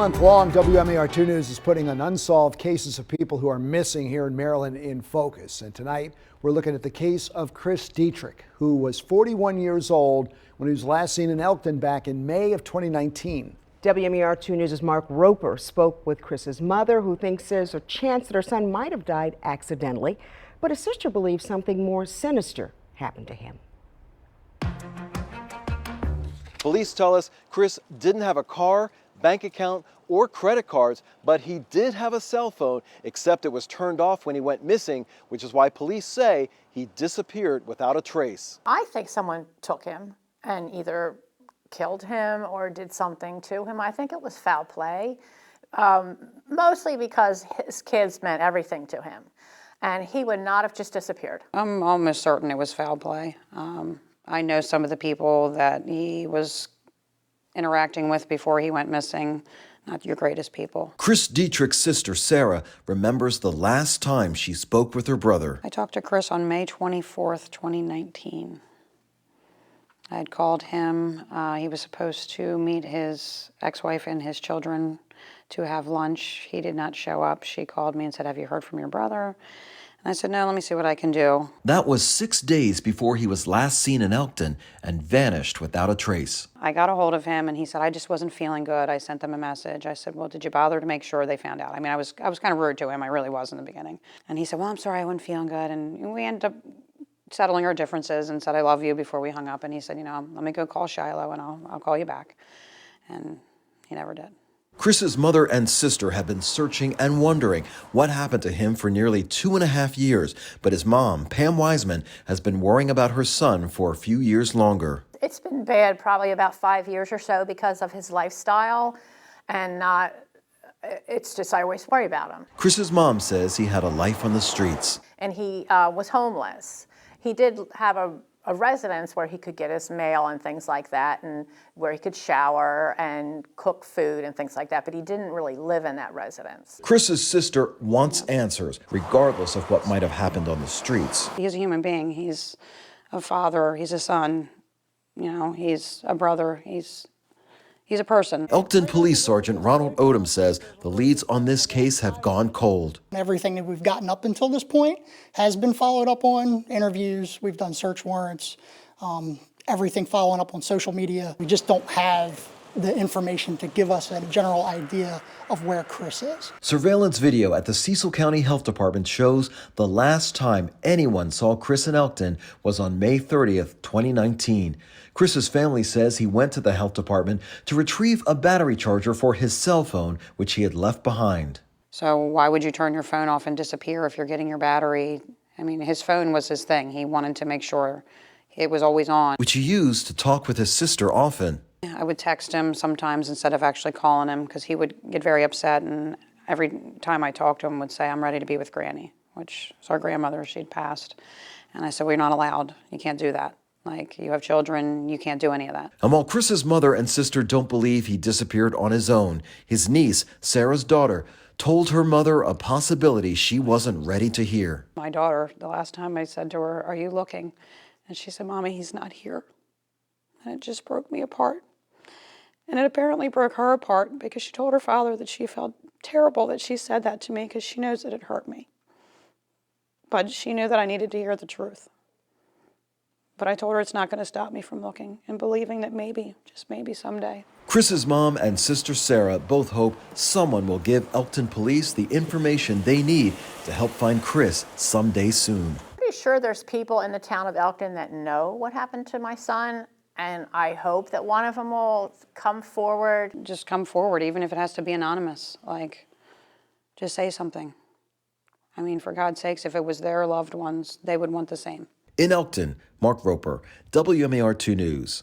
month long, WMAR2 News is putting an unsolved cases of people who are missing here in Maryland in focus. And tonight, we're looking at the case of Chris Dietterick, who was 41 years old when he was last seen in Elkton back in May of 2019. WMAR2 News' Mark Roper spoke with Chris's mother, who thinks there's a chance that her son might have died accidentally, but his sister believes something more sinister happened to him. Police tell us Chris didn't have a car, bank account, or credit cards, but he did have a cell phone, except it was turned off when he went missing, which is why police say he disappeared without a trace. I think someone took him and either killed him or did something to him. I think it was foul play, mostly because his kids meant everything to him, and he would not have just disappeared. I'm almost certain it was foul play. I know some of the people that he was interacting with before he went missing, not your greatest people. Chris Dietterick's sister, Sarah, remembers the last time she spoke with her brother. I talked to Chris on May 24th, 2019. I had called him. He was supposed to meet his ex-wife and his children to have lunch. He did not show up. She called me and said, "Have you heard from your brother?" And I said, "No, let me see what I can do." That was 6 days before he was last seen in Elkton and vanished without a trace. I got a hold of him and he said, "I just wasn't feeling good." I sent them a message. I said, "Well, did you bother to make sure they found out?" I mean, I was kind of rude to him. I really was in the beginning. And he said, "Well, I'm sorry, I wasn't feeling good." And we ended up settling our differences and said, "I love you," before we hung up. And he said, "Let me go call Shiloh and I'll call you back." And he never did. Chris's mother and sister have been searching and wondering what happened to him for nearly 2.5 years, but his mom, Pam Wiseman, has been worrying about her son for a few years longer. It's been bad probably about 5 years or so because of his lifestyle, and it's just, I always worry about him. Chris's mom says he had a life on the streets. And he was homeless. He did have a residence where he could get his mail and things like that, and where he could shower and cook food and things like that, but he didn't really live in that residence. Chris's sister wants answers, regardless of what might have happened on the streets. He's a human being. He's a father. He's a son. He's a brother. He's a person. Elkton Police Sergeant Ronald Odom says the leads on this case have gone cold. Everything that we've gotten up until this point has been followed up on, interviews, we've done search warrants, everything following up on social media. We just don't have the information to give us a general idea of where Chris is. Surveillance video at the Cecil County Health Department shows the last time anyone saw Chris in Elkton was on May 30th, 2019. Chris's family says he went to the health department to retrieve a battery charger for his cell phone, which he had left behind. So why would you turn your phone off and disappear if you're getting your battery? I mean, his phone was his thing. He wanted to make sure it was always on. Which he used to talk with his sister often. I would text him sometimes instead of actually calling him, because he would get very upset, and every time I talked to him would say, "I'm ready to be with Granny," which is our grandmother. She'd passed. And I said, "We're not allowed. You can't do that. Like, you have children, you can't do any of that." And while Chris's mother and sister don't believe he disappeared on his own, his niece, Sarah's daughter, told her mother a possibility she wasn't ready to hear. My daughter, the last time I said to her, "Are you looking?" And she said, "Mommy, he's not here." And it just broke me apart. And it apparently broke her apart, because she told her father that she felt terrible that she said that to me, because she knows that it hurt me. But she knew that I needed to hear the truth. But I told her it's not going to stop me from looking and believing that maybe, just maybe someday. Chris's mom and sister Sarah both hope someone will give Elkton police the information they need to help find Chris someday soon. Pretty sure there's people in the town of Elkton that know what happened to my son, and I hope that one of them will come forward. Just come forward, even if it has to be anonymous. Like, just say something. I mean, for God's sakes, if it was their loved ones, they would want the same. In Elkton, Mark Roper, WMAR2 News.